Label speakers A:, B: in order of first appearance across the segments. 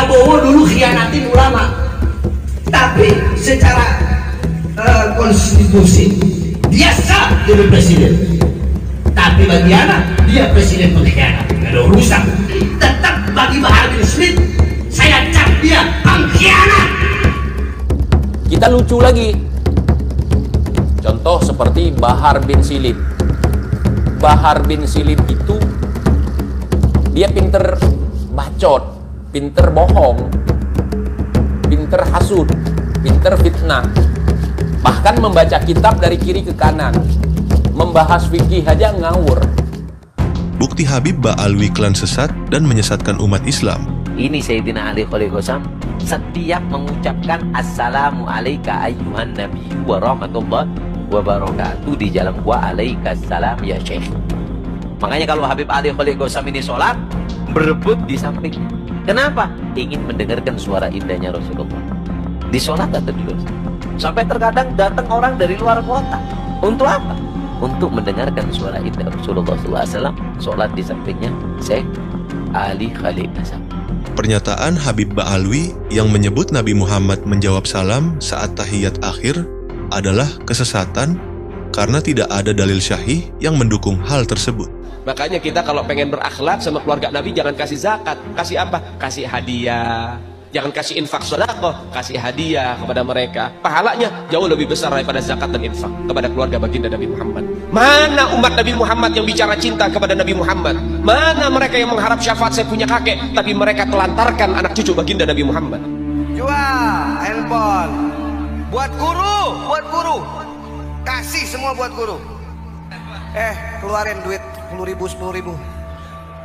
A: Prabowo dulu khianatin ulama, tapi secara konstitusi dia sah jadi presiden. Tapi bagi anak dia presiden pengkhianat, nggak ada urusan. Tetap bagi Bahar bin Smith, saya cap dia pengkhianat.
B: Kita lucu lagi. Contoh seperti Bahar bin Silib. Bahar bin Silib itu dia pinter bacot, pinter bohong, pinter hasud, pinter fitnah. Bahkan membaca kitab dari kiri ke kanan. Membahas fikih aja ngawur.
C: Bukti Habib Ba'alwi klan sesat dan menyesatkan umat Islam.
D: Ini Sayyidina Ali Khalil Qasam setiap mengucapkan Assalamu alayka ayyuhan nabi wa rahmatullah wa barakatuh di jalan gua alaikassalam ya Syekh. Makanya kalau Habib Ali Khalil Qasam ini sholat berebut di samping. Kenapa? Ingin mendengarkan suara indahnya Rasulullah di sholat atau di luar. Sampai terkadang datang orang dari luar kota. Untuk apa? Untuk mendengarkan suara indah Rasulullah SAW. Sholat di sampingnya Syekh Ali Khalil Qasam.
C: Pernyataan Habib Ba'alwi yang menyebut Nabi Muhammad menjawab salam saat tahiyat akhir adalah kesesatan karena tidak ada dalil syahih yang mendukung hal tersebut.
E: Makanya kita kalau pengen berakhlak sama keluarga Nabi jangan kasih zakat. Kasih apa? Kasih hadiah. Jangan kasih infak sedekah, kasih hadiah kepada mereka. Pahalanya jauh lebih besar daripada zakat dan infak kepada keluarga baginda Nabi Muhammad. Mana umat Nabi Muhammad yang bicara cinta kepada Nabi Muhammad? Mana mereka yang mengharap syafaat saya punya kakek, tapi mereka telantarkan anak cucu baginda Nabi Muhammad?
F: Jual handphone buat guru. Kasih semua buat guru. Keluarin duit 10.000.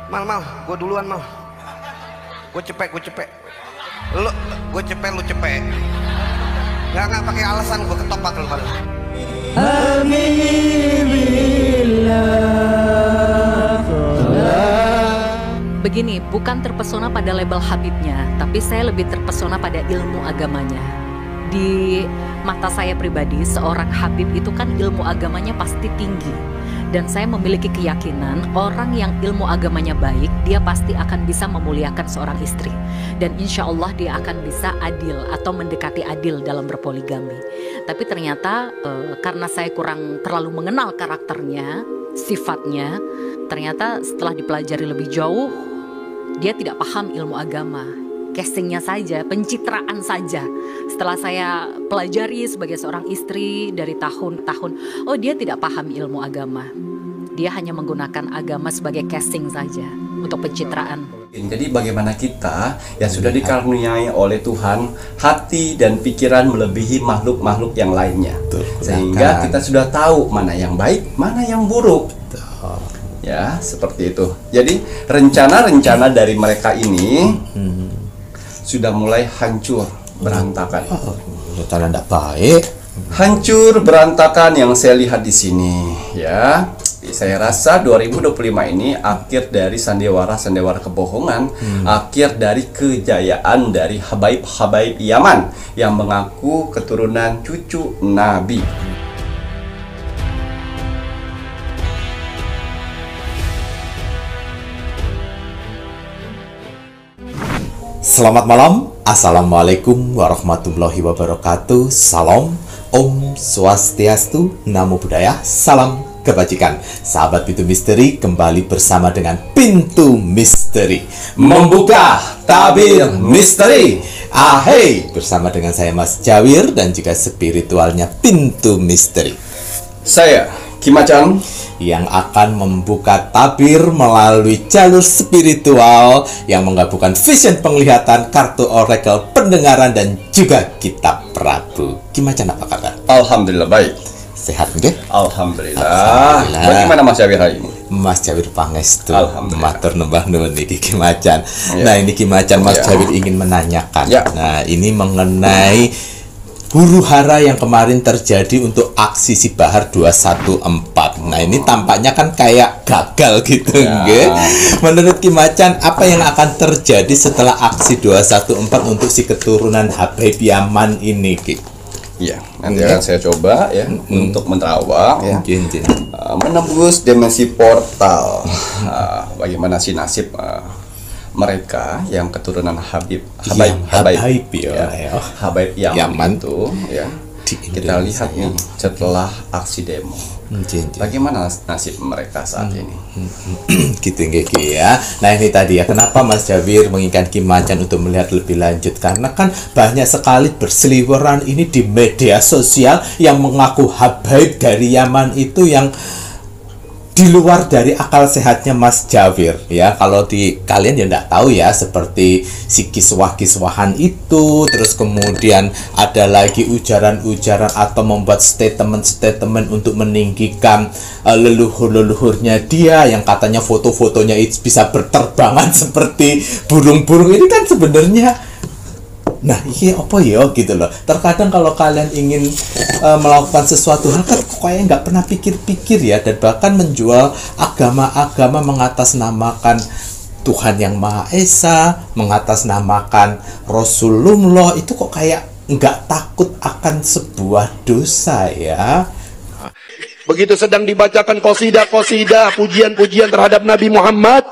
F: Mal, gue duluan mal. Gue cepet. Gue cepet, lu cepet. Nggak pakai alasan, gue ketopak lu pada.
G: Begini, bukan terpesona pada label Habibnya, tapi saya lebih terpesona pada ilmu agamanya. Di mata saya pribadi, seorang Habib itu kan ilmu agamanya pasti tinggi. Dan saya memiliki keyakinan orang yang ilmu agamanya baik, dia pasti akan bisa memuliakan seorang istri. Dan insya Allah dia akan bisa adil atau mendekati adil dalam berpoligami. Tapi ternyata karena saya kurang terlalu mengenal karakternya, sifatnya, ternyata setelah dipelajari lebih jauh, dia tidak paham ilmu agama. Castingnya saja, pencitraan saja. Setelah saya pelajari sebagai seorang istri dari tahun ke tahun, oh dia tidak paham ilmu agama. Dia hanya menggunakan agama sebagai casting saja untuk pencitraan.
H: Jadi bagaimana kita yang sudah dikaruniai oleh Tuhan hati dan pikiran melebihi makhluk-makhluk yang lainnya. Sehingga kita sudah tahu mana yang baik, mana yang buruk. Ya, seperti itu. Jadi rencana-rencana dari mereka ini sudah mulai hancur, berantakan.
I: Rencana tidak baik.
H: Hancur, berantakan yang saya lihat di sini, ya. Saya rasa 2025 ini akhir dari sandiwara kebohongan, akhir dari kejayaan dari habaib-habaib Yaman yang mengaku keturunan cucu Nabi.
I: Selamat malam, Assalamualaikum warahmatullahi wabarakatuh. Salam, Om Swastiastu, Namo Buddhaya, salam kebajikan. Sahabat Pintu Misteri, kembali bersama dengan Pintu Misteri, membuka tabir misteri. Ahey, bersama dengan saya Mas Jawir dan juga spiritualnya Pintu Misteri.
H: Saya Kimacan
I: yang akan membuka tabir melalui jalur spiritual yang menggabungkan vision penglihatan, kartu oracle, pendengaran, dan juga kitab Prabu. Kimacan apa kabar?
H: Alhamdulillah baik.
I: Sehat nggih?
H: Alhamdulillah. Bagaimana Mas Jawir hari ini?
I: Mas Jawir pangestu.
H: Alhamdulillah.
I: Matur nembah nuwun niki Kimacan. Nah, ini Kimacan Mas Jawir ingin menanyakan. Nah, ini mengenai huru-hara yang kemarin terjadi untuk aksi Si Bahar 214. Nah, ini tampaknya kan kayak gagal gitu, nggih. Menurut Kimacan, apa yang akan terjadi setelah aksi 214 untuk si keturunan Habib Yaman ini, Ki?
H: Iya, nanti akan saya coba ya untuk menerawang ya. Menembus dimensi portal. Bagaimana sih nasib mereka yang keturunan Habaib Yaman itu ya. Kita lihat nih setelah aksi demo, bagaimana nasib mereka saat ini?
I: Gitu ya. Nah ini tadi ya, kenapa Mas Jawir menginginkan Ki Macan untuk melihat lebih lanjut, karena kan banyak sekali berseliweran ini di media sosial yang mengaku habaib dari Yaman itu yang di luar dari akal sehatnya Mas Jawir ya. Kalau di kalian ya enggak tahu ya, seperti si kiswah-kiswahan itu, terus kemudian ada lagi ujaran-ujaran atau membuat statement-statement untuk meninggikan leluhur-leluhurnya dia, yang katanya foto-fotonya itu bisa berterbangan seperti burung-burung. Ini kan sebenarnya, nah ini apa ya gitu loh. Terkadang kalau kalian ingin melakukan sesuatu hal kan kayak nggak pernah pikir-pikir ya, dan bahkan menjual agama-agama mengatasnamakan Tuhan yang Maha Esa, mengatasnamakan Rasulullah, itu kok kayak nggak takut akan sebuah dosa ya.
J: Begitu sedang dibacakan qasidah-qasidah, pujian-pujian terhadap Nabi Muhammad,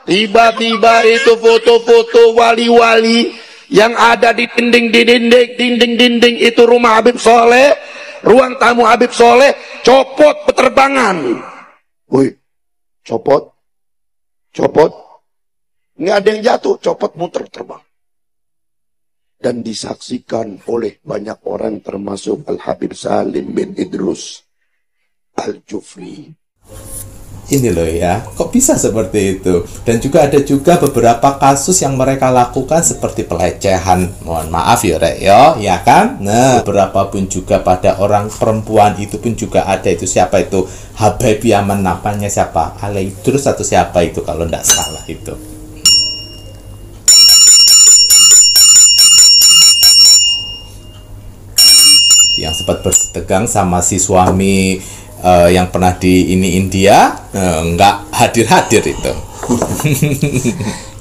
J: tiba-tiba itu foto-foto wali-wali yang ada di dinding itu rumah Habib Soleh, ruang tamu Habib Soleh, copot penerbangan. Woi, copot. Ini ada yang jatuh, copot muter terbang. Dan disaksikan oleh banyak orang termasuk Al-Habib Salim bin Idrus Al-Jufri.
I: Ini loh ya, kok bisa seperti itu. Dan juga ada juga beberapa kasus yang mereka lakukan seperti pelecehan, mohon maaf ya Rek ya kan. Nah, beberapa pun juga pada orang perempuan itu pun juga ada, itu siapa itu, Habaib Yaman, namanya siapa, Alaidrus atau siapa itu kalau tidak salah itu. Yang sempat bersetegang sama si suami yang pernah di India, nggak hadir itu.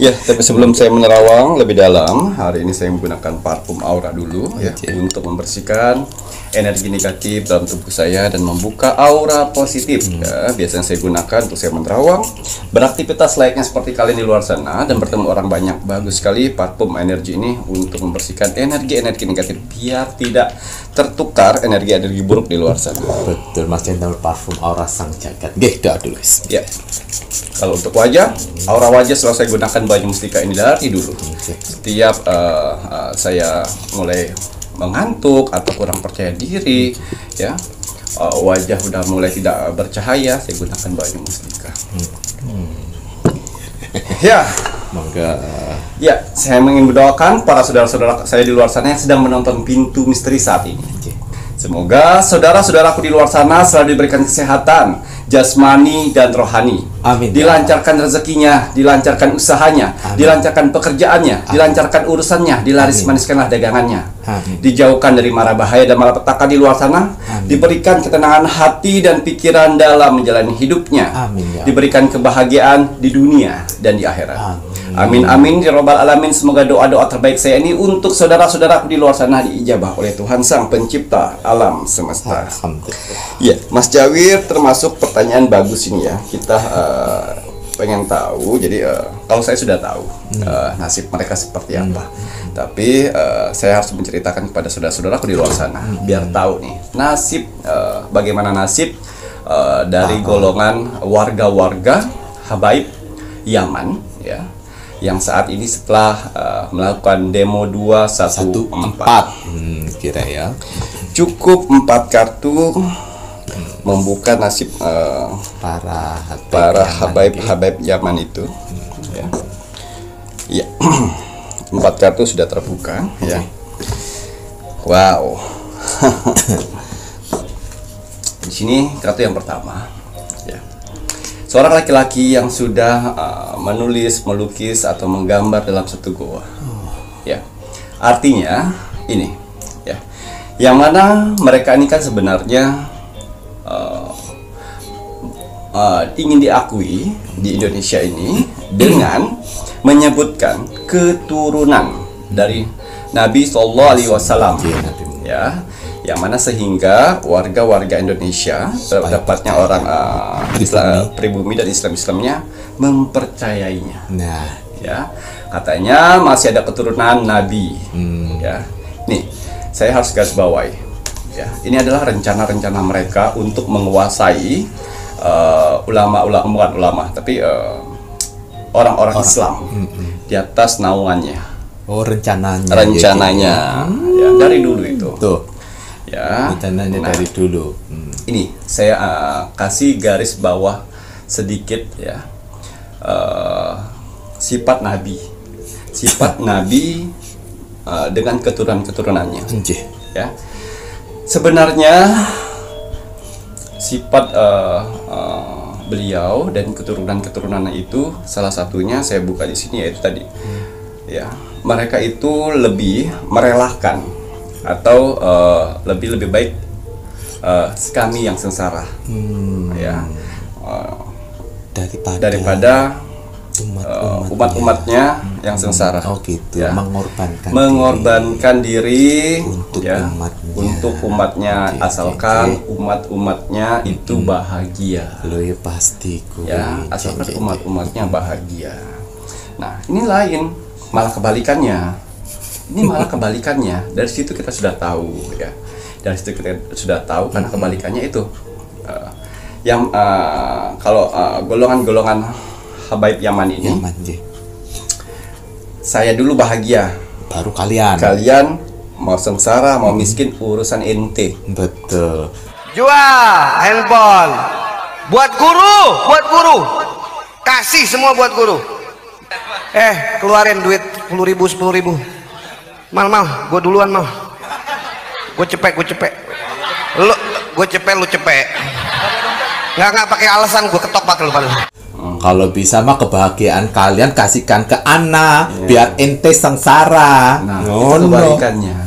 H: Ya, tapi sebelum saya menerawang lebih dalam, hari ini saya menggunakan parfum aura dulu ya, untuk membersihkan energi negatif dalam tubuh saya dan membuka aura positif. Ya, biasanya saya gunakan untuk saya menerawang, beraktivitas layaknya seperti kalian di luar sana dan bertemu orang banyak. Bagus sekali parfum energi ini untuk membersihkan energi-energi negatif biar tidak tertukar energi-energi buruk di luar sana.
I: Betul, Mas Jenderal, parfum aura sang jagat. Doa dulu.
H: Ya. Kalau untuk wajah, aura wajah selalu saya gunakan Banyu Mustika ini dari dulu. Setiap saya mulai mengantuk atau kurang percaya diri, ya, wajah udah mulai tidak bercahaya, saya gunakan Banyu Mustika. Ya,
I: mangga.
H: Ya, saya ingin mendoakan para saudara-saudara saya di luar sana yang sedang menonton Pintu Misteri saat ini. Semoga saudara-saudaraku di luar sana selalu diberikan kesehatan jasmani dan rohani.
I: Amin.
H: Dilancarkan rezekinya, dilancarkan usahanya, dilancarkan pekerjaannya, dilancarkan urusannya, dilaris-maniskanlah dagangannya. Dijauhkan dari mara bahaya dan malapetaka di luar sana. Diberikan ketenangan hati dan pikiran dalam menjalani hidupnya. Diberikan kebahagiaan di dunia dan di akhirat. Amin amin ya robbal alamin. Semoga doa-doa terbaik saya ini untuk saudara-saudaraku di luar sana diijabah oleh Tuhan Sang Pencipta alam semesta. Ya, Mas Jawir, termasuk pertanyaan bagus ini ya. Kita pengen tahu. Jadi kalau saya sudah tahu nasib mereka seperti apa, tapi saya harus menceritakan kepada saudara-saudaraku di luar sana biar tahu nih nasib, bagaimana nasib dari golongan warga-warga Habaib Yaman ya, yang saat ini setelah melakukan demo 214
I: kira ya,
H: cukup 4 kartu membuka nasib para Habaib Yaman itu ya. Ya. 4 kartu sudah terbuka ya. Wow. Di sini kartu yang pertama ya. Seorang laki-laki yang sudah menulis, melukis atau menggambar dalam satu goa. Ya. Artinya ini ya. Yang mana mereka ini kan sebenarnya ingin diakui di Indonesia ini dengan menyebutkan keturunan dari Nabi Sallallahu Alaihi Wasallam ya, yang mana sehingga warga-warga Indonesia, tepatnya orang pribumi dan Islamnya mempercayainya.
I: Nah,
H: ya, Katanya masih ada keturunan Nabi. Ya, nih saya harus garis bawahi. Ya, ini adalah rencana-rencana mereka untuk menguasai ulama-ulama, bukan ulama, tapi orang-orang Islam di atas naungannya.
I: Oh, rencananya.
H: Ya, dari dulu itu.
I: Tuh.
H: Ya,
I: rencananya dari dulu.
H: Ini saya kasih garis bawah sedikit ya. Sifat Nabi. Sifat Nabi dengan keturunan-keturunannya. Ya. Sebenarnya sifat beliau dan keturunan-keturunannya itu salah satunya saya buka di sini yaitu tadi. Ya, mereka itu lebih merelakan atau lebih baik kami yang sengsara. Ya. Daripada umat-umatnya yang sengsara.
I: Oh gitu.
H: Ya.
I: Mengorbankan
H: diri
I: untuk
H: ya, untuk umatnya, asalkan umat-umatnya itu bahagia.
I: Lo ya pasti
H: ya, asalkan umat-umatnya bahagia. Nah, ini lain, malah kebalikannya. Dari situ kita sudah tahu ya. Dari situ kita sudah tahu karena kebalikannya itu yang kalau golongan-golongan Habaib Yaman ini, saya dulu bahagia,
I: baru kalian
H: mau sengsara, mau miskin, urusan ente.
I: Betul.
F: Jual handphone buat guru, kasih semua buat guru. Keluarin duit 10.000 mal, gue duluan mal, gue cepet, lu cepet, nggak pakai alasan, gue ketok pakai lu pada.
I: Kalau bisa mah kebahagiaan kalian kasihkan ke anak, biar ente sengsara.
H: Nah, itu kebalikannya.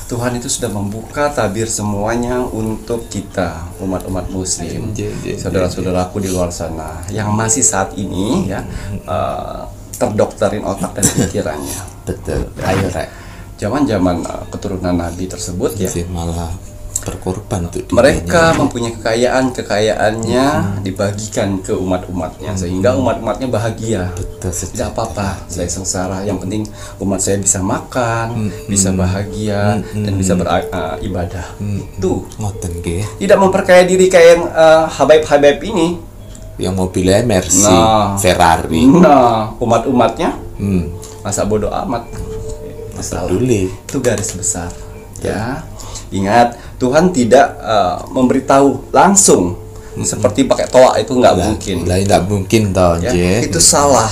H: Tuhan itu sudah membuka tabir semuanya untuk kita, umat-umat muslim, saudara-saudaraku di luar sana yang masih saat ini ya terdokterin otak dan pikirannya.
I: Betul. Ayo, Rek.
H: Zaman-zaman keturunan Nabi tersebut ya
I: malah berkorban untuk
H: mereka mempunyai kekayaannya dibagikan ke umat-umatnya sehingga umat-umatnya bahagia.
I: Betul,
H: tidak apa-apa saya sengsara, yang penting umat saya bisa makan, bisa bahagia dan bisa beribadah. Itu tidak memperkaya diri kayak yang Habaib ini
I: yang mobilnya Mercy, Ferrari.
H: Umat-umatnya masa bodoh amat.
I: Peduli.
H: Itu garis besar ya. Ingat, Tuhan tidak memberitahu langsung seperti pakai toa, itu nggak mungkin.
I: Nggak mungkin toh,
H: ya, itu salah.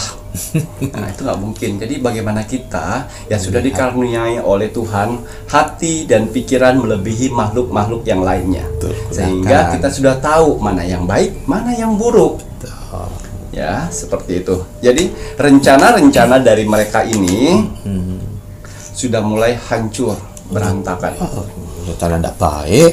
H: Nah, itu nggak mungkin. Jadi bagaimana kita yang sudah dikaruniai oleh Tuhan hati dan pikiran melebihi makhluk-makhluk yang lainnya, sehingga kita sudah tahu mana yang baik, mana yang buruk. Ya, seperti itu. Jadi rencana-rencana dari mereka ini sudah mulai hancur, berantakan.
I: Rencana tidak baik,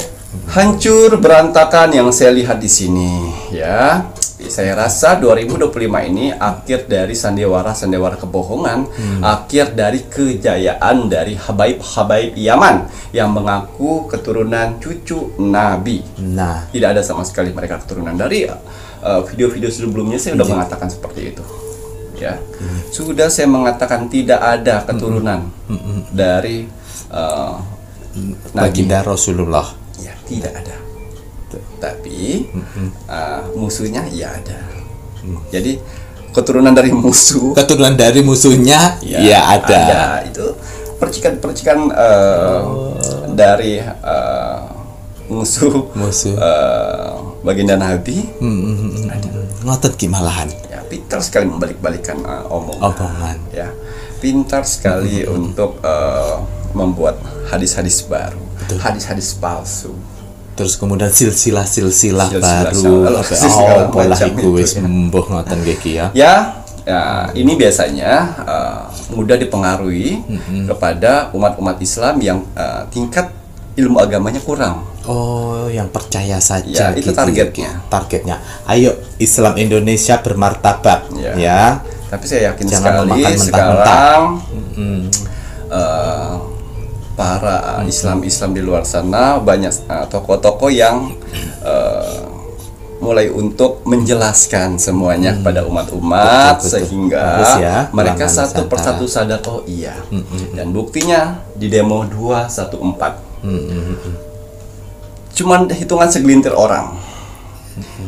H: hancur berantakan yang saya lihat di sini ya. Saya rasa 2025 ini akhir dari sandiwara kebohongan, akhir dari kejayaan dari Habaib Yaman yang mengaku keturunan cucu Nabi.
I: Nah,
H: tidak ada sama sekali mereka keturunan. Dari video-video sebelumnya saya sudah mengatakan seperti itu. Ya, sudah saya mengatakan tidak ada keturunan dari
I: baginda Rasulullah.
H: Ya, tidak ada. Tapi musuhnya ya ada. Jadi keturunan dari musuhnya ya ada. Itu percikan-percikan dari musuh baginda Nabi.
I: Ngotot gimalahan.
H: Ya, pintar sekali membalik-balikan omongan. Ya, pintar sekali untuk membuat hadis-hadis baru, hadis-hadis palsu.
I: Terus kemudian silsilah baru, pola iku wis mbuh ngoten nggih ya.
H: Ya, ini biasanya mudah dipengaruhi kepada umat-umat Islam yang tingkat ilmu agamanya kurang.
I: Oh, yang percaya saja.
H: Ya, itu
I: gitu, targetnya. Ayo Islam Indonesia bermartabat ya.
H: Tapi saya yakin
I: jangan
H: sekali sekarang para Islam di luar sana banyak tokoh-tokoh yang mulai untuk menjelaskan semuanya kepada umat-umat sehingga mereka satu persatu sadar, oh iya. Dan buktinya di demo 214. Cuman hitungan segelintir orang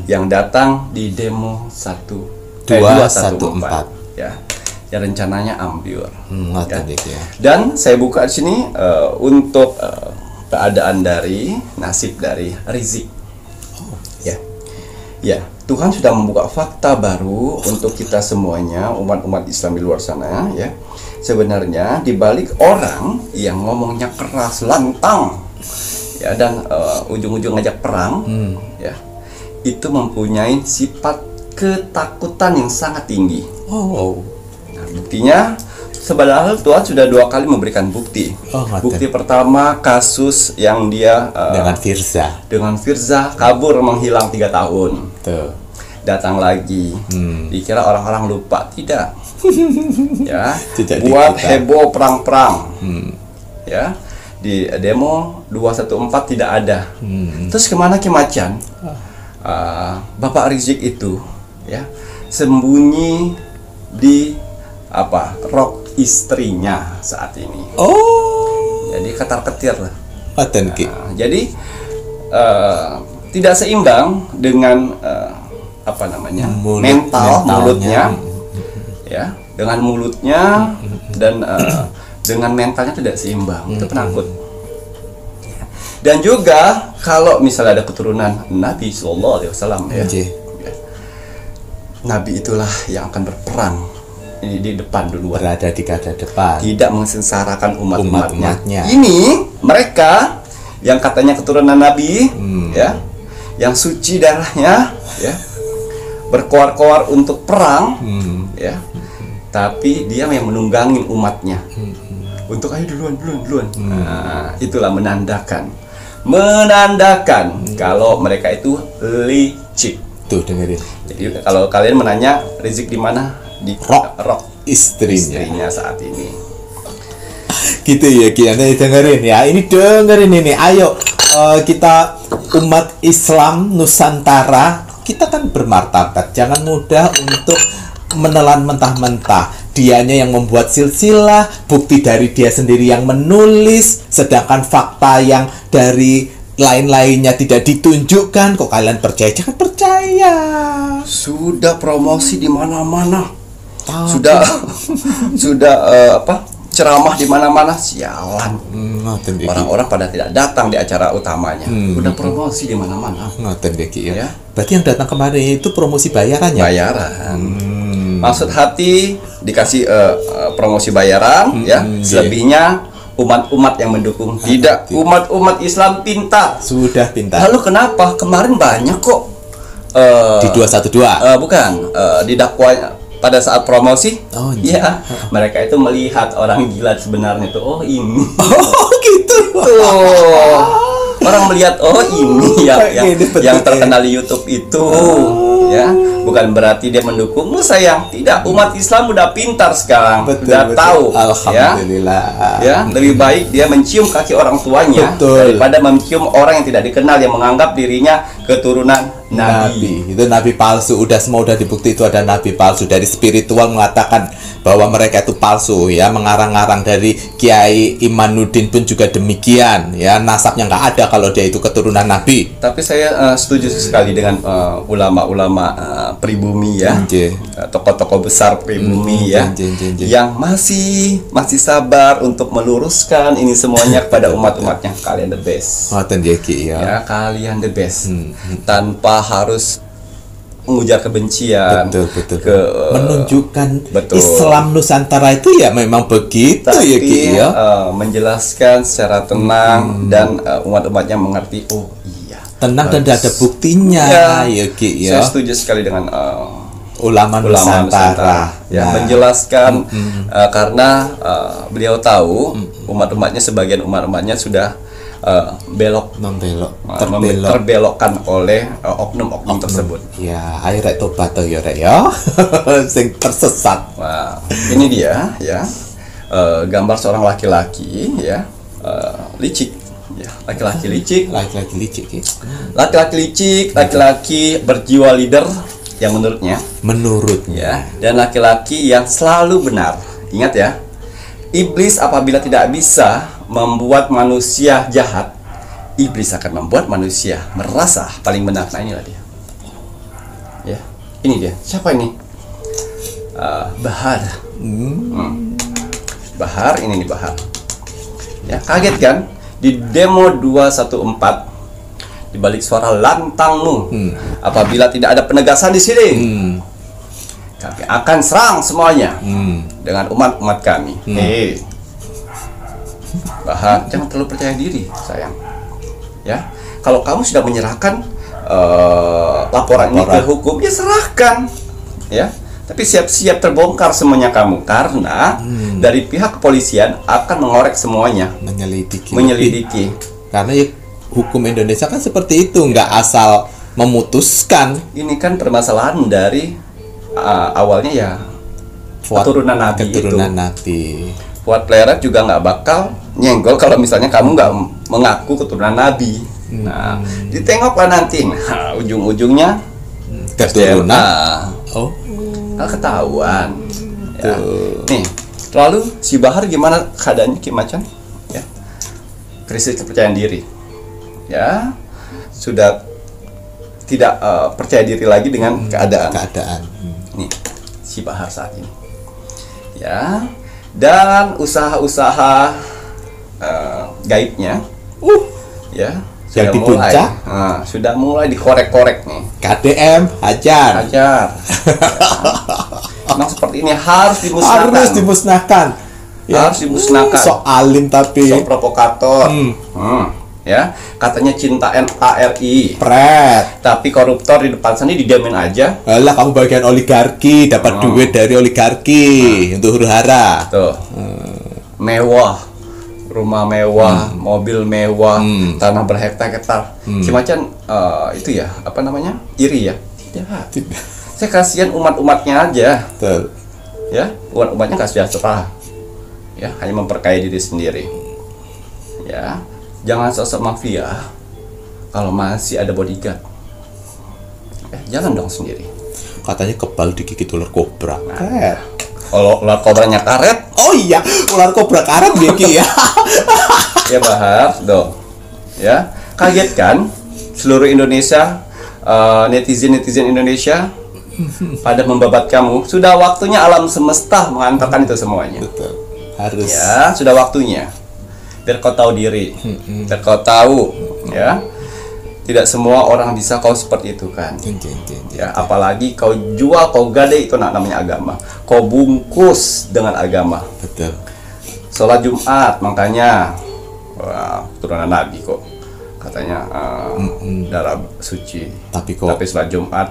H: yang datang di demo 214 ya. Ya rencananya ambil. Ya. Dan saya buka di sini untuk keadaan dari nasib dari Rizik. Ya, Tuhan sudah membuka fakta baru untuk kita semuanya, umat-umat Islam di luar sana ya. Sebenarnya di balik orang yang ngomongnya keras, lantang ya, dan ujung-ujung ngajak perang ya, itu mempunyai sifat ketakutan yang sangat tinggi. Nah, buktinya sebenarnya Tuhan sudah 2 kali memberikan bukti. Bukti pertama kasus yang dia dengan Firza kabur menghilang 3 tahun. Datang lagi, dikira orang-orang lupa, tidak. Ya, buat heboh perang-perang. Ya, di demo 214 tidak ada. Terus kemana Ki Macan? Bapak Rizik itu ya sembunyi di rok istrinya saat ini. Jadi ketar-ketir lah. Jadi tidak seimbang dengan mental mulutnya ya, dengan mulutnya dan dengan mentalnya tidak seimbang. Itu penakut. Dan juga kalau misalnya ada keturunan Nabi Sallallahu Alaihi Wasallam ya, Nabi itulah yang akan berperang di depan duluan,
I: berada di garda depan,
H: tidak mensengsarakan umat-umatnya. Ini mereka yang katanya keturunan Nabi ya, yang suci darahnya ya, berkoar-koar untuk perang ya, tapi dia yang menunggangin umatnya untuk ayo duluan. Nah, itulah menandakan kalau mereka itu licik.
I: Tuh dengerin.
H: Jadi kalau kalian menanya Rizik di mana, di rok istrinya saat ini.
I: Gitu ya, Kiana dengerin ya. Ini dengerin ini. Ayo kita umat Islam Nusantara, kita kan bermartabat. Jangan mudah untuk menelan mentah-mentah. Dianya yang membuat silsilah, bukti dari dia sendiri yang menulis, sedangkan fakta yang dari lain-lainnya tidak ditunjukkan. Kok kalian percaya? Jangan percaya.
H: Sudah promosi di mana-mana. Sudah ceramah di mana-mana, sialan. Orang-orang pada tidak datang di acara utamanya. Udah promosi di mana-mana.
I: Ya. Berarti yang datang kemarin itu promosi bayarannya?
H: Bayaran. Maksud hati dikasih promosi bayaran ya. Selebihnya umat-umat yang mendukung. Tidak, umat-umat Islam pintar.
I: Sudah pintar.
H: Lalu kenapa kemarin banyak kok
I: di 212?
H: Bukan, di dakwah pada saat promosi. Ya, mereka itu melihat orang gila sebenarnya itu. Oh ini.
I: Oh gitu.
H: Orang melihat ini yang terkenal di YouTube itu. Ya, bukan berarti dia mendukung. Sayang, tidak. Umat Islam udah pintar sekarang, udah tahu.
I: Alhamdulillah.
H: Ya, lebih baik dia mencium kaki orang tuanya daripada mencium orang yang tidak dikenal yang menganggap dirinya keturunan Nabi.
I: Itu nabi palsu. Semua udah dibukti itu ada nabi palsu. Dari spiritual mengatakan bahwa mereka itu palsu ya, mengarang-arang. Dari Kiai Imanuddin pun juga demikian ya, nasabnya nggak ada kalau dia itu keturunan nabi.
H: Tapi saya setuju sekali dengan ulama-ulama pribumi ya, tokoh-tokoh besar pribumi ya, yang masih sabar untuk meluruskan ini semuanya kepada umat-umatnya. Kalian the best. Ya, kalian the best. Tanpa harus mengujar kebencian,
I: menunjukkan Islam Nusantara itu ya memang begitu.
H: Tapi, menjelaskan secara tenang dan umat-umatnya mengerti. Oh iya,
I: tenang dan ada buktinya.
H: Saya setuju sekali dengan
I: ulama Nusantara
H: ya, menjelaskan karena beliau tahu umat-umatnya, sebagian umat-umatnya sudah terbelokkan oleh oknum-oknum tersebut.
I: Ya, ayo rek tobat ya rek ya. Sing tersesat.
H: Nah, ini dia ya. Gambar seorang laki-laki ya, licik ya, laki-laki licik,
I: Laki-laki licik ya.
H: laki-laki licik, laki-laki berjiwa leader yang menurutnya,
I: Menurutnya.
H: dan laki-laki yang selalu benar. Ingat ya, iblis apabila tidak bisa membuat manusia jahat, iblis akan membuat manusia merasa paling benar. Nah inilah dia. Ya, ini dia. Siapa ini? Bahar. Bahar, ini nih Bahar. Ya, kaget kan? Di demo 214 di balik suara lantangmu, apabila tidak ada penegasan di sini, kami akan serang semuanya dengan umat-umat kami. Bahar, jangan terlalu percaya diri, sayang. Ya, kalau kamu sudah menyerahkan laporan ini ke hukum, ya serahkan. Ya, tapi siap-siap terbongkar semuanya kamu, karena dari pihak kepolisian akan mengorek semuanya, menyelidiki.
I: Karena ya, hukum Indonesia kan seperti itu, nggak asal memutuskan.
H: Ini kan permasalahan dari awalnya ya keturunan Nabi.
I: Nabi.
H: Fuad Pleret juga nggak bakal nyenggol kalau misalnya kamu nggak mengaku keturunan Nabi. Nah, ditengoklah nanti. Nah, ujung-ujungnya
I: keturunan.
H: Nggak ketahuan. Ya. Nih, lalu si Bahar gimana keadaannya Ki Macan? Ya, krisis kepercayaan diri. Ya, sudah tidak percaya diri lagi dengan keadaan. Nih, si Bahar saat ini. Ya, dan usaha-usaha gaibnya, ya,
I: yang di puncak,
H: sudah mulai dikorek-korek nih.
I: KDM, hajar.
H: Ya. Memang seperti ini harus dimusnahkan.
I: Ya.
H: Harus dimusnahkan.
I: Sok alim tapi
H: sok provokator. Ya, katanya cinta NKRI.
I: Pret.
H: Tapi koruptor di depan sana didiamin aja.
I: Alah, kamu bagian oligarki, dapat duit dari oligarki untuk huru-hara.
H: Tuh. Mewah. Rumah mewah, mobil mewah, tanah berhektar-hektar. Si Macan itu ya, apa namanya? Iri ya? Tidak. Saya kasihan umat-umatnya aja.
I: Betul.
H: Ya, umat-umatnya nggak sejahtera. Ya, hanya memperkaya diri sendiri. Ya, jangan sosok mafia kalau masih ada bodyguard. Jangan dong sendiri.
I: Katanya kebal digigit ular kobra.
H: Kalau ular kobranya karet,
I: oh iya, ular kobra karet Beki ya.
H: Ya Bahar, dong. Ya, kaget kan seluruh Indonesia, netizen Indonesia pada membabat kamu. Sudah waktunya alam semesta mengantarkan itu semuanya.
I: Betul. Harus.
H: Ya, sudah waktunya. Biar kau tahu diri. Biar kau tahu, ya. Tidak semua orang bisa kau seperti itu kan. Ya, apalagi kau jual, kau gade, itu namanya agama. Kau bungkus dengan agama.
I: Betul.
H: Sholat Jumat, makanya turunan Nabi kok katanya darah suci. Tapi sholat Jumat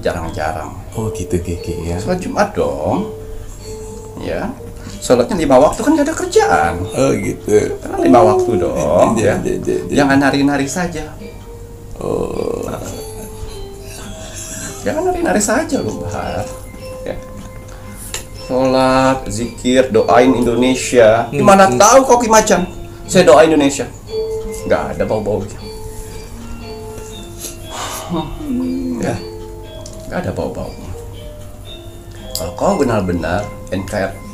H: jarang-jarang.
I: Oh gitu Gigi ya.
H: Sholat Jumat dong. Ya. Sholatnya 5 waktu kan gak ada kerjaan.
I: Oh gitu.
H: Karena 5 waktu dong. Ya. Jangan nari-nari saja.
I: Oh.
H: Jangan nari-nari saja lu Bahar. Ya. Sholat, zikir, doain Indonesia. Gimana tahu kau Ki Macan? Saya doa Indonesia. Gak ada bau-baunya. Ya. Gak ada bau-baunya. Kalau kau benar-benar NKRI,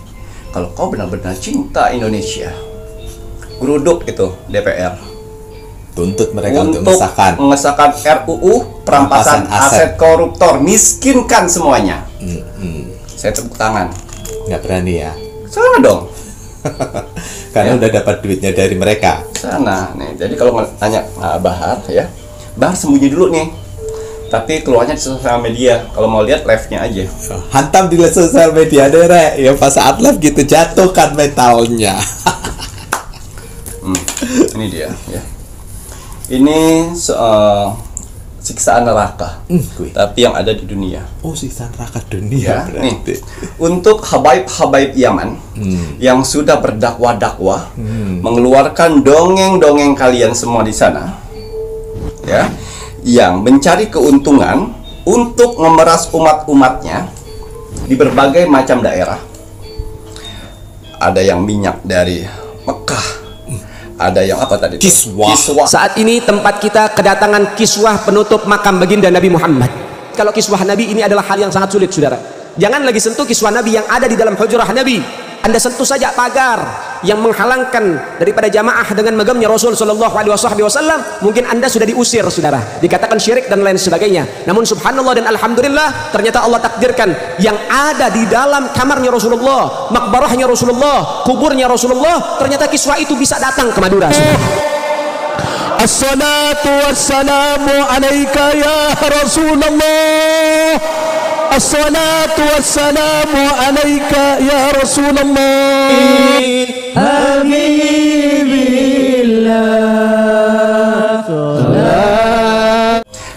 H: kalau kau benar-benar cinta Indonesia, geruduk itu DPR.
I: Tuntut mereka untuk
H: mengesahkan RUU perampasan aset koruptor, miskinkan semuanya. Saya tepuk tangan.
I: Nggak berani ya?
H: Sana dong.
I: Karena udah dapat duitnya dari mereka.
H: Sana nih. Jadi kalau nanya Bahar ya, Bahar sembunyi dulu nih. Tapi keluarnya di sosial media. Kalau mau lihat live-nya aja.
I: Hantam di sosial media deh, Rek. Ya pas saat live gitu jatuhkan metalnya.
H: Ini dia ya. Ini siksaan neraka. Tapi yang ada di dunia.
I: Oh, siksaan neraka dunia.
H: Ya, nih. Untuk habaib-habaib Yaman yang sudah berdakwah-dakwah, mengeluarkan dongeng-dongeng kalian semua di sana. Ya. Yang mencari keuntungan untuk memeras umat-umatnya di berbagai macam daerah. Ada yang minyak dari Mekah, ada yang apa tadi?
I: Kiswah.
E: Saat ini tempat kita kedatangan kiswah penutup makam baginda Nabi Muhammad. Kalau kiswah Nabi ini adalah hal yang sangat sulit, saudara. Jangan lagi sentuh kiswah Nabi yang ada di dalam hujrah Nabi. Anda sentuh saja pagar yang menghalangkan daripada jamaah dengan magamnya Rasul Shallallahu Alaihi Wasallam, mungkin Anda sudah diusir, saudara. Dikatakan syirik dan lain sebagainya. Namun subhanallah dan alhamdulillah, ternyata Allah takdirkan yang ada di dalam kamarnya Rasulullah, makbarahnya Rasulullah, kuburnya Rasulullah, ternyata kiswah itu bisa datang ke Madura.
K: Assalatu wassalamu alaika ya Rasulullah. Assalatu wassalamu alaika ya Rasulullah.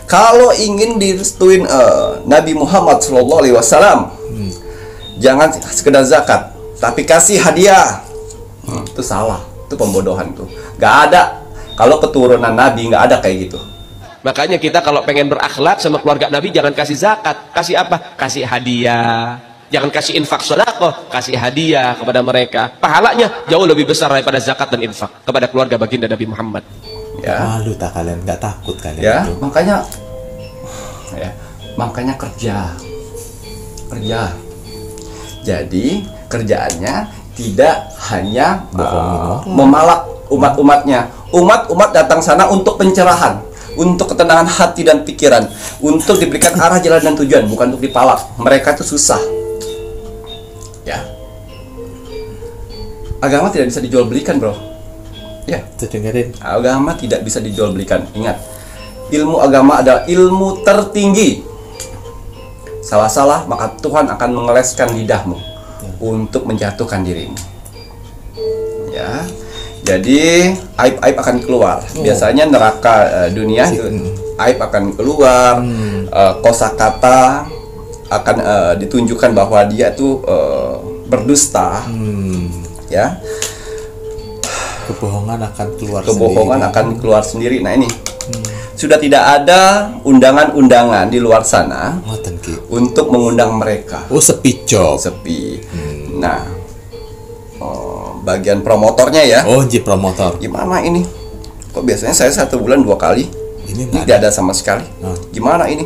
H: Kalau ingin direstuin Nabi Muhammad SAW, jangan sekedar zakat, tapi kasih hadiah. Itu salah, itu pembodohan tuh. Gak ada. Kalau keturunan Nabi nggak ada kayak gitu.
E: Makanya kita kalau pengen berakhlak sama keluarga Nabi, jangan kasih zakat. Kasih apa? Kasih hadiah. Jangan kasih infak sedekah, kasih hadiah kepada mereka. Pahalanya jauh lebih besar daripada zakat dan infak kepada keluarga baginda Nabi Muhammad.
H: Ya.
I: Malu tak kalian? Nggak takut kalian?
H: Ya,
I: itu?
H: makanya kerja. Jadi kerjaannya tidak hanya memalak umat-umatnya. Umat datang sana untuk pencerahan, untuk ketenangan hati dan pikiran, untuk diberikan arah, jalan dan tujuan, bukan untuk dipalak. Mereka itu susah. Ya. Agama tidak bisa dijual belikan, bro. Ya.
I: Dengerin.
H: Agama tidak bisa dijual belikan. Ingat, ilmu agama adalah ilmu tertinggi. Salah-salah, maka Tuhan akan mengeleskan lidahmu untuk menjatuhkan dirimu. Ya. Jadi aib-aib akan keluar. Biasanya neraka dunia itu aib akan keluar. Kosakata akan ditunjukkan bahwa dia itu berdusta. Ya.
I: Kebohongan akan keluar.
H: Akan keluar sendiri. Nah ini sudah tidak ada undangan-undangan di luar sana untuk mengundang mereka.
I: Oh, sepi job.
H: Sepi. Nah. Bagian promotornya ya.
I: Oh, promotor.
H: Gimana ini? Kok biasanya saya 1 bulan 2 kali? Ini tidak ada sama sekali. Gimana ini?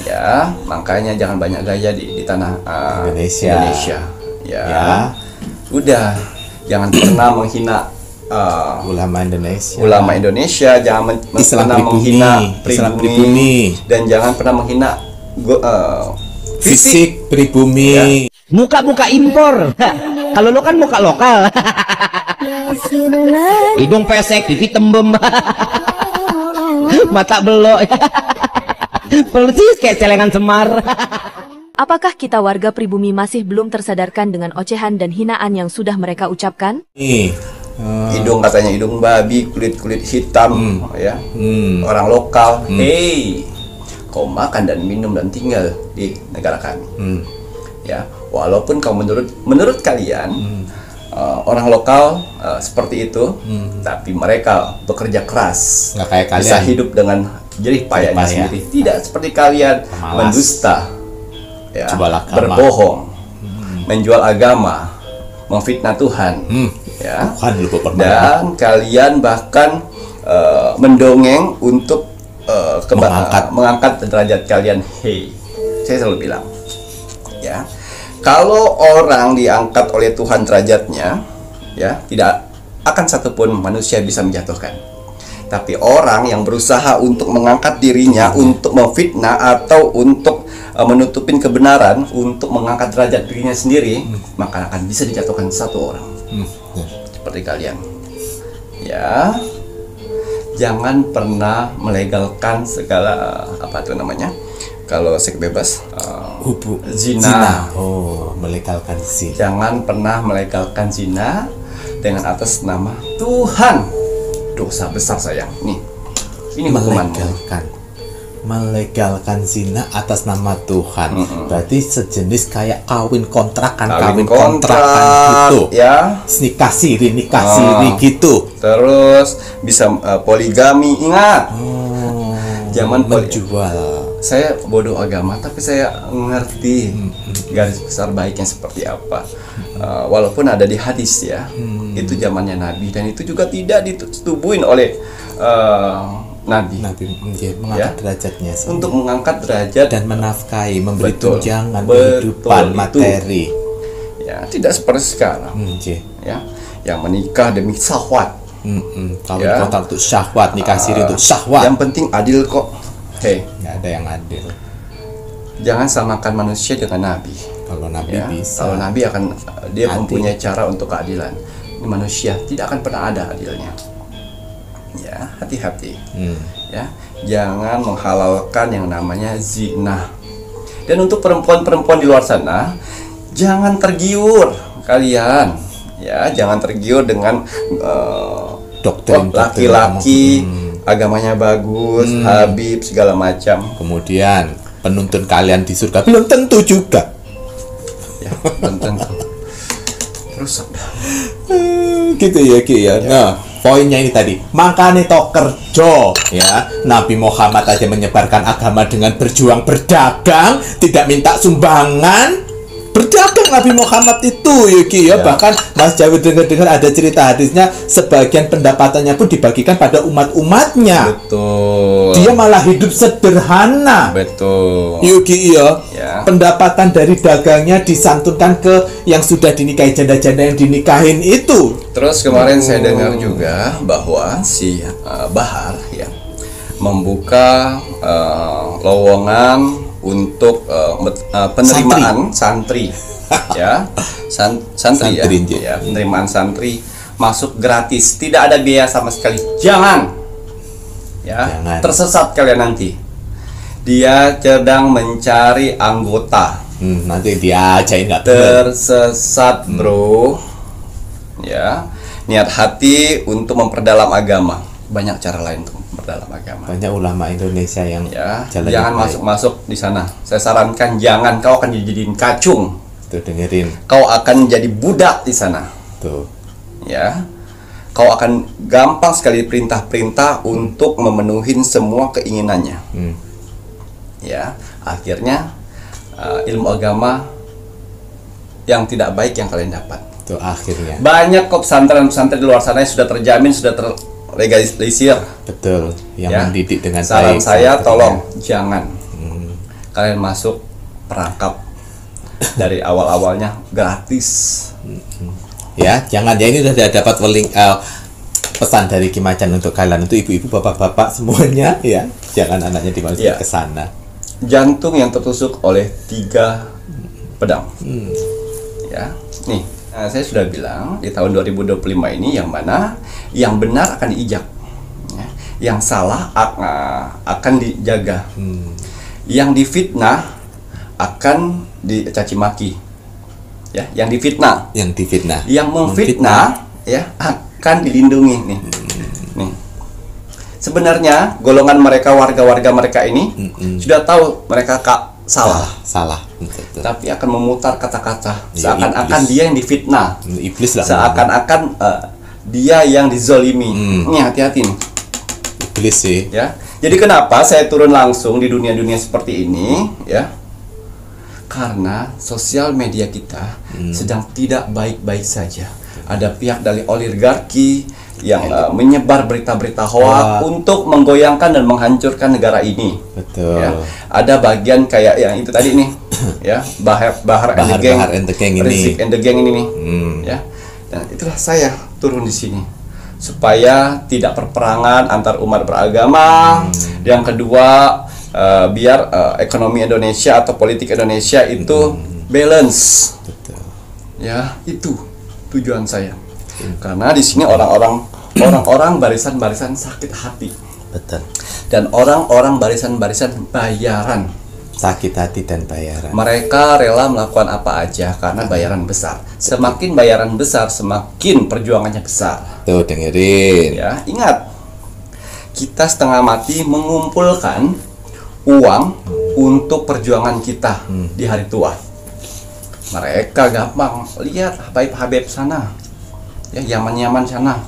H: Ya, makanya jangan banyak gaya di tanah Indonesia. Ya. Udah, jangan pernah menghina
I: ulama Indonesia.
H: Jangan pernah menghina pribumi. Dan jangan pernah menghina
I: fisik pribumi. Ya.
A: Muka-muka impor. Kalau lo kan muka lokal. Hidung pesek, pipi tembem. Mata belok. Persis kayak celengan Semar.
L: Apakah kita warga pribumi masih belum tersadarkan dengan ocehan dan hinaan yang sudah mereka ucapkan?
H: Hidung katanya hidung babi, kulit hitam, ya. Orang lokal. Hey, kau makan dan minum dan tinggal di negara kami. Ya, walaupun kau menurut kalian orang lokal seperti itu, tapi mereka bekerja keras,
I: nggak kayak kalian,
H: bisa hidup dengan jerih payahnya sendiri. Tidak seperti kalian, mendusta, ya, berbohong, menjual agama, memfitnah Tuhan, ya. Dan kalian bahkan mendongeng untuk mengangkat derajat kalian. Hey, saya selalu bilang, ya, kalau orang diangkat oleh Tuhan derajatnya, ya, tidak akan satupun manusia bisa menjatuhkan. Tapi orang yang berusaha untuk mengangkat dirinya, untuk memfitnah atau untuk menutupin kebenaran, untuk mengangkat derajat dirinya sendiri, maka akan bisa dijatuhkan satu orang. Seperti kalian, ya. Jangan pernah melegalkan segala apa itu namanya? Kalau seks bebas, zina.
I: Oh, melegalkan zina.
H: Jangan pernah melegalkan zina dengan atas nama Tuhan. Dosa besar, sayang. Ini hukumannya.
I: Melegalkan zina atas nama Tuhan. Berarti sejenis kayak kawin kontrakan gitu.
H: Ya.
I: Nikah siri gitu.
H: Terus bisa poligami, ingat.
I: Jangan menjual
H: saya bodoh agama tapi saya ngerti garis besar baiknya seperti apa. Walaupun ada di hadis ya, itu zamannya Nabi dan itu juga tidak disetubuhin oleh Nabi
I: mengangkat derajatnya sendiri.
H: Untuk mengangkat derajat
I: dan menafkahi, memberi tunjangan kehidupan materi.
H: Ya, tidak seperti sekarang. Ya, yang menikah demi syahwat.
I: Kawin kontrak untuk syahwat, nikah siri untuk syahwat.
H: Yang penting adil kok.
I: Nggak ada yang adil.
H: Jangan samakan manusia dengan Nabi.
I: Kalau Nabi bisa.
H: Kalau Nabi akan dia mempunyai cara untuk keadilan. Ini manusia tidak akan pernah ada adilnya. Ya, hati-hati. Ya, jangan menghalalkan yang namanya zina. Dan untuk perempuan-perempuan di luar sana, jangan tergiur kalian. Ya, jangan tergiur dengan
I: doktrin
H: laki-laki agamanya bagus, Habib segala macam.
I: Kemudian penuntun kalian di surga belum tentu juga.
H: Ya, belum tentu. Terus
I: gitu ya Ki ya. Nah, poinnya ini tadi. Makanya toh kerja ya. Nabi Muhammad aja menyebarkan agama dengan berjuang berdagang, tidak minta sumbangan. Berdagang Nabi Muhammad itu ya Ki ya. Bahkan Mas Jawi dengar ada cerita hadisnya, sebagian pendapatannya pun dibagikan pada umat-umatnya.
H: Betul.
I: Dia malah hidup sederhana.
H: Betul.
I: Yuki ya. Pendapatan dari dagangnya disantunkan ke yang sudah dinikahi, janda-janda yang dinikahin itu.
H: Terus kemarin saya dengar juga bahwa si Bahar ya membuka lowongan untuk penerimaan santri ya, santri ya, penerimaan santri masuk gratis, tidak ada biaya sama sekali. Jangan tersesat kalian nanti. Dia sedang mencari anggota.
I: Nanti dia ajain nggak
H: tersesat bro. Ya, niat hati untuk memperdalam agama. Banyak cara lain untuk memperdalam agama.
I: Banyak ulama Indonesia yang
H: jangan masuk-masuk di sana. Saya sarankan jangan, kau akan dijadiin kacung.
I: Tuh dengerin.
H: Kau akan jadi budak di sana.
I: Tuh.
H: Ya. Kau akan gampang sekali perintah-perintah untuk memenuhi semua keinginannya. Ya, akhirnya ilmu agama yang tidak baik yang kalian dapat.
I: Tuh akhirnya.
H: Banyak kok pesantren-pesantren di luar sana yang sudah terjamin, sudah terlegalisir.
I: Betul. Yang mendidik dengan
H: saran
I: baik.
H: Saya tolong jangan kalian masuk perangkap dari awal-awalnya gratis.
I: Ya, jangan ya, ini udah dapat pesan dari Ki Macan untuk kalian, untuk ibu-ibu, bapak-bapak semuanya ya. Jangan anaknya dimasukin ke sana.
H: Jantung yang tertusuk oleh 3 pedang. Ya. Nih, saya sudah bilang di tahun 2025 ini yang mana yang benar akan diijak. Ya. Yang salah akan dijaga. Yang difitnah akan dicaci maki. Ya, yang difitnah, yang memfitnah ya akan dilindungi nih. Nih. Sebenarnya golongan mereka, warga-warga mereka ini sudah tahu mereka salah. Tapi akan memutar kata-kata seakan-akan dia yang difitnah.
I: Iblis lah.
H: Seakan-akan dia yang dizolimi. Nih, hati-hati nih.
I: Iblis sih.
H: Ya. Jadi kenapa saya turun langsung di dunia-dunia seperti ini ya? Karena sosial media kita sedang tidak baik-baik saja. Ada pihak dari oligarki yang menyebar berita-berita hoax untuk menggoyangkan dan menghancurkan negara ini.
I: Betul.
H: Ya. Ada bagian kayak yang itu tadi nih, ya, Bahar and the Gang, Rizik and the Gang ini nih, ya. Dan itulah saya turun di sini supaya tidak perperangan antar umat beragama. Yang kedua, biar ekonomi Indonesia atau politik Indonesia itu balance.
I: Betul.
H: Ya, itu tujuan saya. Karena di sini orang-orang barisan-barisan sakit hati.
I: Betul.
H: Dan orang-orang barisan-barisan bayaran.
I: Sakit hati dan bayaran.
H: Mereka rela melakukan apa aja karena bayaran besar. Semakin bayaran besar, semakin perjuangannya besar.
I: Tuh dengerin.
H: Ya, ingat. Kita setengah mati mengumpulkan uang untuk perjuangan kita di hari tua. Mereka gampang lihat Habib sana, ya, Yaman sana,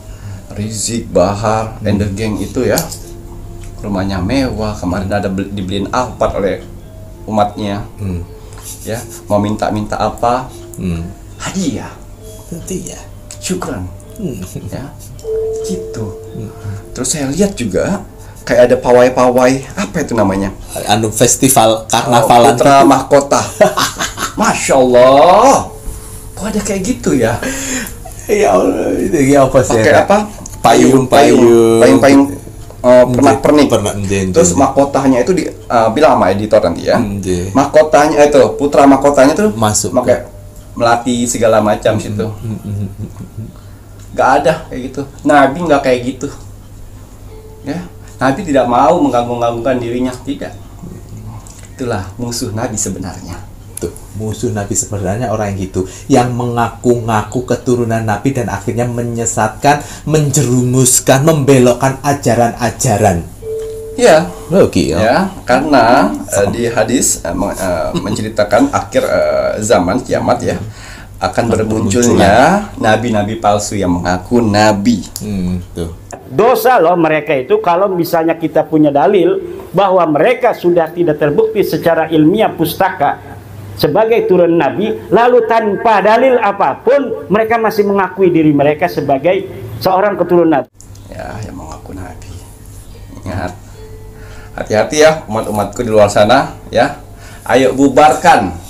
H: Rizik, Bahar, and the Gang itu ya, rumahnya mewah, kemarin ada dibeliin Alphard oleh umatnya. Ya, mau minta apa? Hadiah.
I: Hadiah.
H: Syukran. Ya. Gitu. Terus saya lihat juga kayak ada pawai-pawai, apa itu namanya?
I: Anu festival karnavalan
H: Putra Mahkota. Masya Allah. Kok ada kayak gitu ya?
I: Ya Allah, itu ya apa sih?
H: Pakai apa?
I: Payung.
H: Pernak-pernik. Terus mahkotanya itu bilang sama editor nanti ya. Mahkotanya itu, putra mahkotanya tuh
I: masuk
H: pakai melati segala macam situ. Gak ada kayak gitu. Nabi nggak kayak gitu. Ya, Nabi tidak mau mengganggu-ganggukan dirinya, tidak. Itulah musuh Nabi sebenarnya.
I: Tuh, musuh Nabi sebenarnya orang yang gitu, yang mengaku-ngaku keturunan Nabi dan akhirnya menyesatkan, menjerumuskan, membelokkan ajaran-ajaran.
H: Ya,
I: ya,
H: karena di hadis menceritakan akhir zaman kiamat ya, akan bermunculnya nabi-nabi palsu yang mengaku nabi.
I: Tuh.
M: Dosa loh mereka itu kalau misalnya kita punya dalil bahwa mereka sudah tidak terbukti secara ilmiah pustaka sebagai turun nabi, lalu tanpa dalil apapun mereka masih mengakui diri mereka sebagai seorang keturunan nabi.
H: Ya, yang mengaku nabi. Ingat, hati-hati ya umat-umatku di luar sana ya. Ayo bubarkan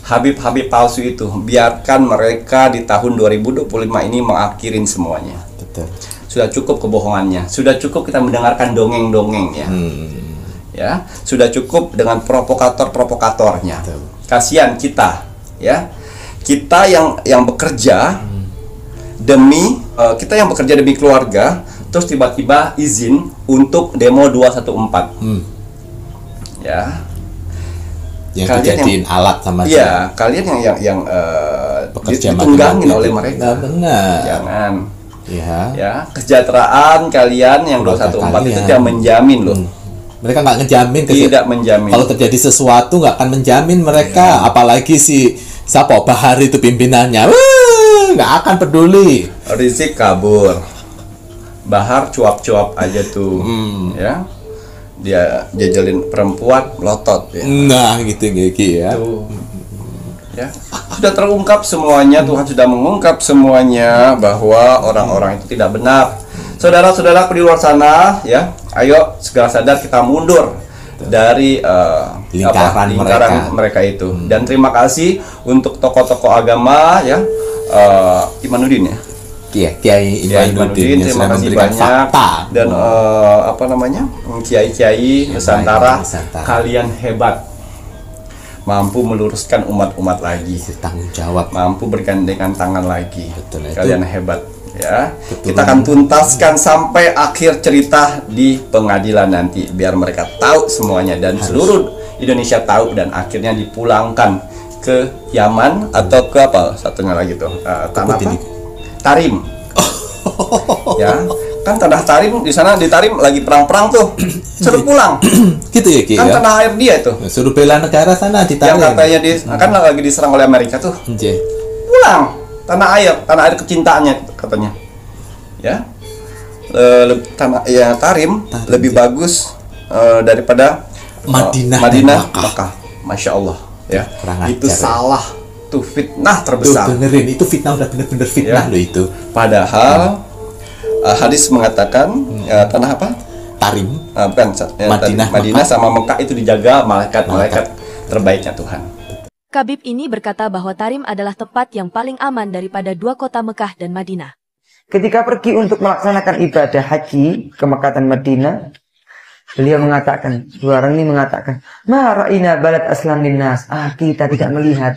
H: Habib-habib palsu itu. Biarkan mereka di tahun 2025 ini mengakhirin semuanya.
I: Betul.
H: Sudah cukup kebohongannya. Sudah cukup kita mendengarkan dongeng-dongeng ya. Ya, sudah cukup dengan provokator-provokatornya. Kasihan kita, ya. Kita yang bekerja demi keluarga, terus tiba-tiba izin untuk demo 214. Ya.
I: Yang dijadiin alat sama
H: dia. Kalian yang ditunggangin oleh mereka.
I: Benar.
H: Jangan.
I: Ya,
H: kesejahteraan kalian yang 214 itu tidak menjamin loh.
I: Mereka nggak ngejamin,
H: tidak menjamin.
I: Kalau terjadi sesuatu nggak akan menjamin mereka, apalagi si siapa Bahar itu pimpinannya, nggak akan peduli.
H: Rizik kabur, Bahar cuap-cuap aja tuh, ya. Dia jajalin perempuan melotot. Ya.
I: Nah, gitu ya.
H: Tuh. Ya, sudah terungkap semuanya, Tuhan sudah mengungkap semuanya bahwa orang-orang itu tidak benar. Saudara-saudara di luar sana, ya, ayo segera sadar kita mundur dari lingkaran mereka itu. Dan terima kasih untuk tokoh-tokoh agama, ya, Imanuddin ya.
I: Kiai Imanuddin
H: terima kasih banyak fakta. Dan kiai-kiai Nusantara, kalian hebat. Mampu meluruskan umat-umat lagi,
I: tanggung jawab,
H: mampu bergandengan tangan lagi.
I: Betul,
H: kalian hebat ya. Kita akan tuntaskan sampai akhir cerita di pengadilan nanti, biar mereka tahu semuanya dan seluruh Indonesia tahu, dan akhirnya dipulangkan ke Yaman atau ke apa satunya lagi tuh tanah apa? Tarim. Ya, kan tanah Tarim di sana, di Tarim lagi perang-perang tuh. Suruh pulang.
I: Gitu ya,
H: kan tanah air dia itu.
I: Suruh bela negara sana di Tarim.
H: Yang katanya kan lagi diserang oleh Amerika tuh. Pulang. Tanah air kecintaannya katanya. Ya. Tarim lebih bagus daripada Madinah, Makkah. Masya Allah. Ya. Itu salah. Tuh fitnah terbesar.
I: Tuh, dengerin, itu fitnah, udah bener-bener fitnah loh itu.
H: Padahal hadis mengatakan tanah apa?
I: Tarim.
H: Bukan, Madinah sama Mekah itu dijaga malaikat terbaiknya Tuhan.
L: Khabib ini berkata bahwa Tarim adalah tempat yang paling aman daripada dua kota Mekah dan Madinah.
N: Ketika pergi untuk melaksanakan ibadah haji ke Mekah dan Madinah, beliau mengatakan, dua orang ini mengatakan, "Ma ra'ina balad aslam linnas." Kita tidak melihat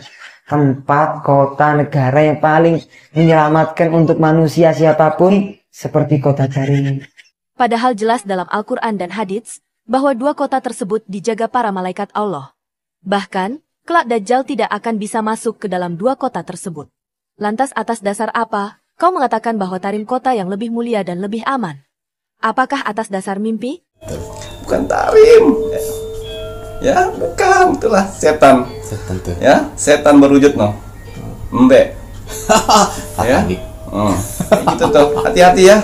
N: tempat, kota, negara yang paling menyelamatkan untuk manusia siapapun seperti kota Tarim.
L: Padahal jelas dalam Al-Quran dan hadits bahwa dua kota tersebut dijaga para malaikat Allah. Bahkan, kelak Dajjal tidak akan bisa masuk ke dalam dua kota tersebut. Lantas atas dasar apa kau mengatakan bahwa Tarim kota yang lebih mulia dan lebih aman? Apakah atas dasar mimpi?
H: Bukan Tarim. Ya, bukan, itulah setan. Ya, setan berwujud Mbe. Ya. Gitu tuh. Hati-hati ya.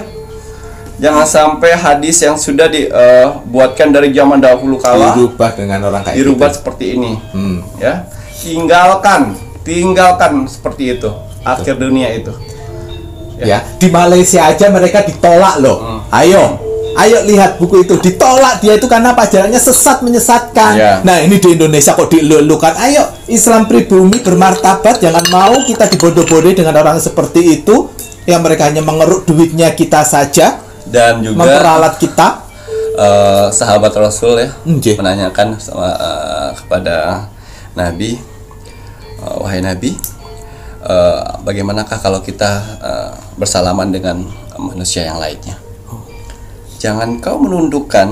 H: Jangan sampai hadis yang sudah dibuatkan dari zaman dahulu kala
I: dirubah dengan orang kayak
H: dirubah
I: gitu.
H: seperti ini. Ya, tinggalkan seperti itu. Akhir dunia itu.
I: Ya, di Malaysia aja mereka ditolak loh. Ayo lihat buku itu, ditolak dia itu karena ajarannya sesat, menyesatkan. Nah, ini di Indonesia kok dilulukan. Ayo, Islam pribumi bermartabat, jangan mau kita dibodoh-bodohi dengan orang seperti itu yang mereka hanya mengeruk duitnya kita saja
H: dan juga
I: memperalat kita.
H: Sahabat Rasul ya menanyakan sama kepada Nabi, wahai Nabi, bagaimanakah kalau kita bersalaman dengan manusia yang lainnya? Jangan kau menundukkan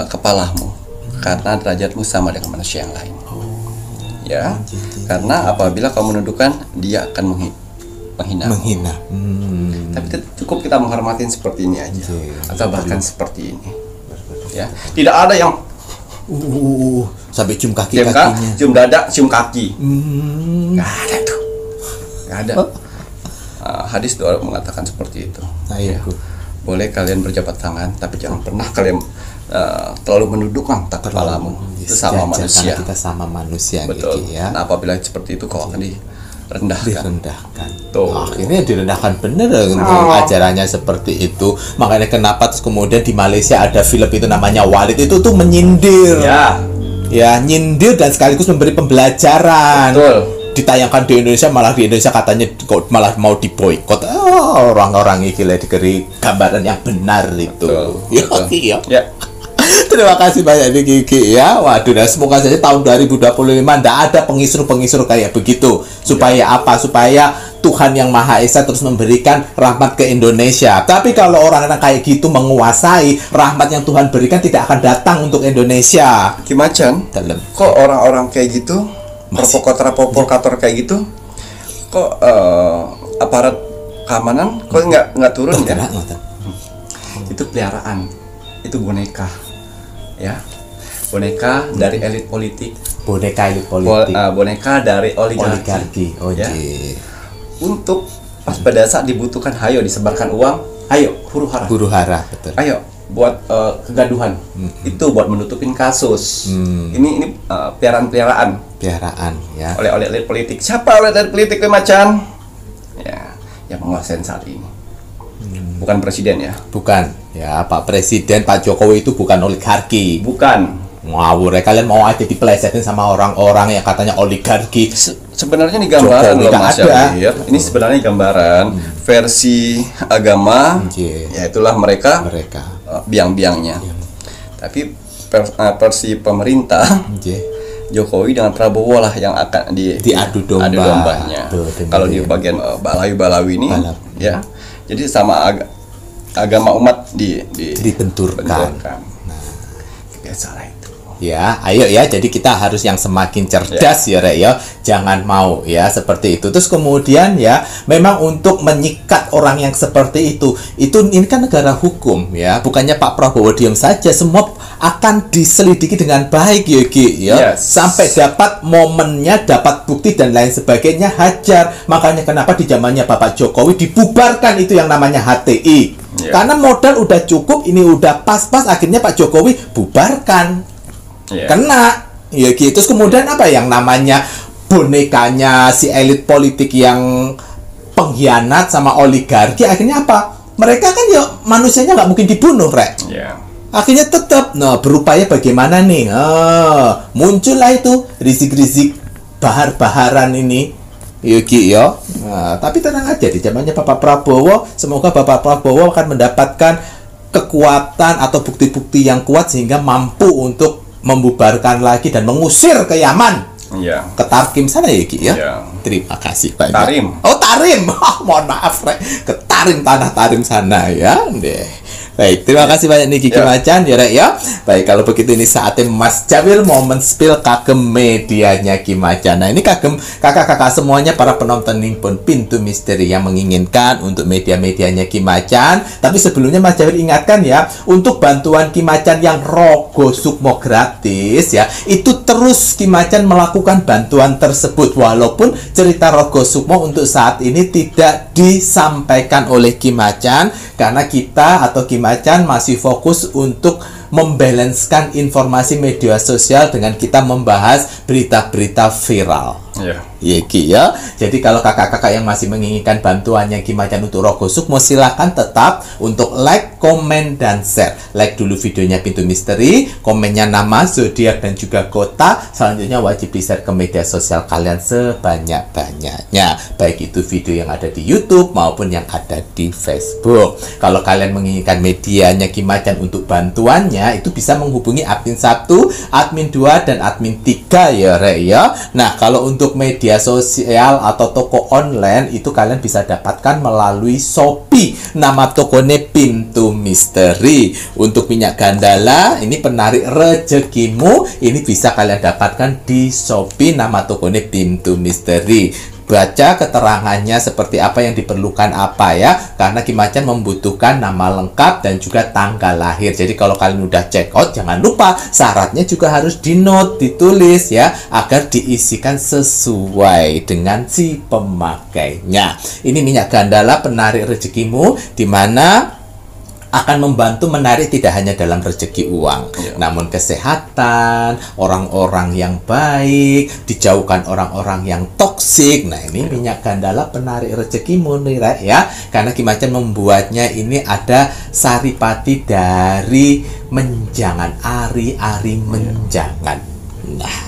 H: kepalamu karena derajatmu sama dengan manusia yang lain. Ya, karena apabila kau menundukkan, dia akan menghina. Tapi cukup kita menghormatin seperti ini aja, atau bahkan seperti ini. Ya, tidak ada yang
I: sampai cium kaki-kakinya,
H: cium dada, cium kaki. Nggak ada tuh, nggak ada. Hadis doa mengatakan seperti itu. Boleh kalian berjabat tangan, tapi jangan pernah kalian terlalu menundukkan kepalamu. Itu sama manusia.
I: Kita sama manusia.
H: Betul.
I: Gitu, ya.
H: Nah, apabila seperti itu kau akan direndahkan.
I: Tuh. Akhirnya direndahkan bener ajarannya seperti itu. Makanya kenapa terus kemudian di Malaysia ada film itu namanya Walid, itu tuh menyindir. Ya, nyindir dan sekaligus memberi pembelajaran.
H: Betul.
I: Ditayangkan di Indonesia, malah di Indonesia katanya kok malah mau diboikot. Orang-orang ini diberi gambaran yang benar itu. Ya. Terima kasih banyak nih Kiki ya. Waduh, dan semoga saja tahun 2025 tidak ada pengisru-pengisru kayak begitu. Supaya apa? Supaya Tuhan yang Maha Esa terus memberikan rahmat ke Indonesia. Tapi kalau orang-orang kayak gitu menguasai, rahmat yang Tuhan berikan tidak akan datang untuk Indonesia.
H: Kimacan, kok orang-orang kayak gitu, provokator kayak gitu, kok aparat keamanan kok nggak turun ya? Itu peliharaan, itu boneka, ya, boneka dari elit politik, boneka dari oligarki. Ya. Untuk pas pada saat dibutuhkan, hayo disebarkan uang, ayo huru hara, betul. Ayo buat kegaduhan, itu buat menutupin kasus. Ini peliharaan
I: ya.
H: Oleh elit politik. Siapa oleh elit politik Macan? Ya, yang menguasai saat ini. Bukan presiden ya.
I: Bukan. Ya, Pak Presiden, Pak Jokowi itu bukan oligarki.
H: Bukan.
I: Ngawur ya, kalian mau aja dipelesetin sama orang-orang yang katanya oligarki.
H: Sebenarnya ini gambaran loh Mas Syahir. Ini sebenarnya gambaran versi agama. Ya itulah mereka. Biang-biangnya. Tapi versi pemerintah, Jokowi dengan Prabowo lah yang akan diadu dombanya. Kalau di bagian Balawi ini, ya, jadi sama agama umat dibenturkan.
I: Nah, biasalah itu. Ya, ayo ya, jadi kita harus yang semakin cerdas ya, Rek ya. Jangan mau ya seperti itu. Terus kemudian ya, memang untuk menyikat orang yang seperti itu ini kan negara hukum ya. Bukannya Pak Prabowo diam saja, semua akan diselidiki dengan baik ya, Ki ya. Sampai dapat momennya, dapat bukti dan lain sebagainya, hajar. Makanya kenapa di zamannya Bapak Jokowi dibubarkan itu yang namanya HTI. Karena modal udah cukup, ini udah pas-pas, akhirnya Pak Jokowi bubarkan. Kena ya gitu. Terus kemudian apa yang namanya bonekanya si elit politik yang pengkhianat sama oligarki, akhirnya apa? Mereka kan ya manusianya nggak mungkin dibunuh, Rek. Akhirnya tetap berupaya bagaimana nih, muncullah itu rizik-rizik bahar-baharan ini Yuki ya. Tapi tenang aja, di zamannya Bapak Prabowo, semoga Bapak Prabowo akan mendapatkan kekuatan atau bukti-bukti yang kuat sehingga mampu untuk membubarkan lagi dan mengusir ke Yaman, ke Tarkim sana ya Ki ya. Terima kasih banyak.
H: Tarim.
I: Oh Tarim, mohon maaf Rek, ke Tarim, tanah Tarim sana ya. Baik, terima kasih banyak nih Ki Macan ya Rek ya. Baik, kalau begitu ini saatnya Mas Jawil momen spill kagem medianya Ki Macan. Nah, ini kagem kakak-kakak semuanya para penonton Nippon Pintu Misteri yang menginginkan untuk media-medianya Ki Macan. Tapi sebelumnya Mas Jawil ingatkan ya, untuk bantuan Ki Macan yang Rogo Sukmo gratis ya, itu terus Ki Macan melakukan bantuan tersebut walaupun cerita Rogo Sukmo untuk saat ini tidak disampaikan oleh Ki Macan karena kita atau Ki Macan masih fokus untuk membalanskan informasi media sosial dengan kita membahas berita-berita viral. Iya Ki ya. Jadi kalau kakak-kakak yang masih menginginkan bantuannya Ki Macan untuk Rogo Sukmo, silahkan tetap untuk like, komen, dan share. Like dulu videonya Pintu Misteri, komennya nama, zodiak, dan juga kota. Selanjutnya wajib di-share ke media sosial kalian sebanyak-banyaknya, baik itu video yang ada di YouTube maupun yang ada di Facebook. Kalau kalian menginginkan medianya Ki Macan untuk bantuannya, itu bisa menghubungi admin 1, admin 2, dan admin 3 ya Rek ya. Nah, kalau untuk media sosial atau toko online itu kalian bisa dapatkan melalui Shopee. Nama tokonya Pintu Misteri. Untuk minyak gandala, ini penarik rezekimu, ini bisa kalian dapatkan di Shopee. Nama tokonya Pintu Misteri. Baca keterangannya seperti apa yang diperlukan apa ya, karena Ki Macan membutuhkan nama lengkap dan juga tanggal lahir. Jadi kalau kalian udah check out, jangan lupa syaratnya juga harus ditulis ya, agar diisikan sesuai dengan si pemakainya. Ini minyak gandala penarik rezekimu, di mana akan membantu menarik tidak hanya dalam rezeki uang, namun kesehatan, orang-orang yang baik, dijauhkan orang-orang yang toksik. Nah, ini minyak gandala penarik rezekimu nih Rek ya, karena Ki Macan membuatnya ini ada saripati dari menjangan, ari-ari menjangan. Nah,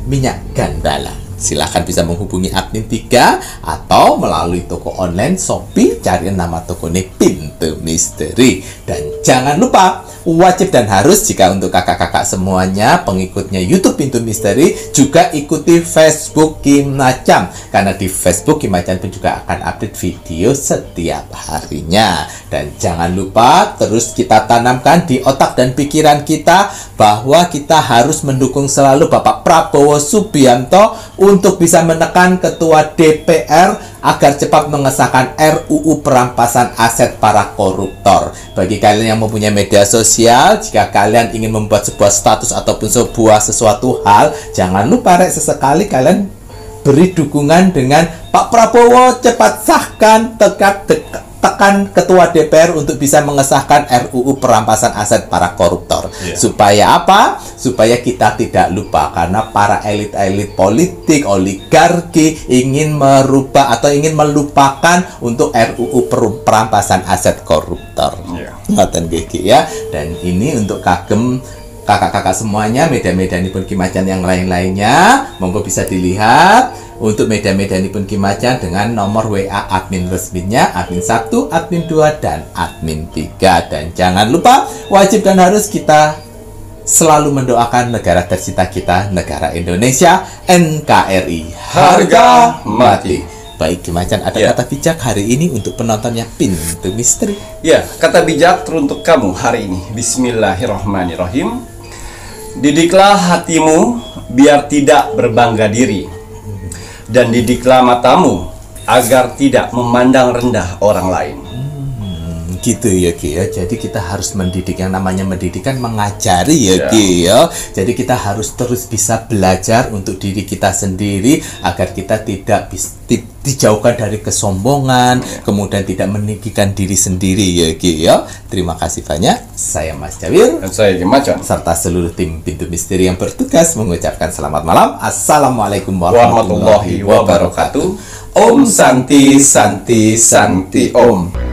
I: minyak gandala. Silahkan bisa menghubungi admin 3 atau melalui toko online Shopee, cari nama tokonya Pintu Misteri. Dan jangan lupa, wajib dan harus jika untuk kakak-kakak semuanya pengikutnya YouTube Pintu Misteri, juga ikuti Facebook Ki Macan, karena di Facebook Ki Macan pun juga akan update video setiap harinya. Dan jangan lupa terus kita tanamkan di otak dan pikiran kita bahwa kita harus mendukung selalu Bapak Prabowo Subianto untuk bisa menekan Ketua DPR agar cepat mengesahkan RUU perampasan aset para koruptor. Bagi kalian yang mempunyai media sosial, jika kalian ingin membuat sebuah status ataupun sesuatu hal, jangan lupa Rek, sesekali kalian beri dukungan dengan Pak Prabowo cepat sahkan, tekan Ketua DPR untuk bisa mengesahkan RUU perampasan aset para koruptor. Supaya apa? Supaya kita tidak lupa, karena para elit-elit politik, oligarki ingin merubah atau ingin melupakan untuk RUU perampasan aset koruptor. Ngoten Geki ya. Dan ini untuk kagem kakak-kakak semuanya, media-media Nippon Ki Macan yang lain-lainnya, monggo bisa dilihat untuk media-media Nippon Ki Macan dengan nomor WA admin resminya, admin 1, admin 2, dan admin 3. Dan jangan lupa, wajib dan harus kita selalu mendoakan negara tercinta kita, negara Indonesia, NKRI, harga mati. Baik Ki Macan, ada kata bijak hari ini untuk penontonnya Pintu Misteri.
H: Ya, kata bijak teruntuk kamu hari ini. Bismillahirrahmanirrahim. Didiklah hatimu biar tidak berbangga diri, dan didiklah matamu agar tidak memandang rendah orang lain.
I: Gitu ya Ki ya. Jadi kita harus mendidik, yang namanya mendidik kan mengajari ya Ki ya. Jadi kita harus terus bisa belajar untuk diri kita sendiri agar kita tidak dijauhkan dari kesombongan, kemudian tidak meninggikan diri sendiri ya Ki ya. Terima kasih banyak. Saya Mas Jawil
H: dan saya Ki Macan
I: serta seluruh tim Pintu Misteri yang bertugas mengucapkan selamat malam. Assalamualaikum
H: warahmatullahi wabarakatuh. Om Santi Santi Santi Om.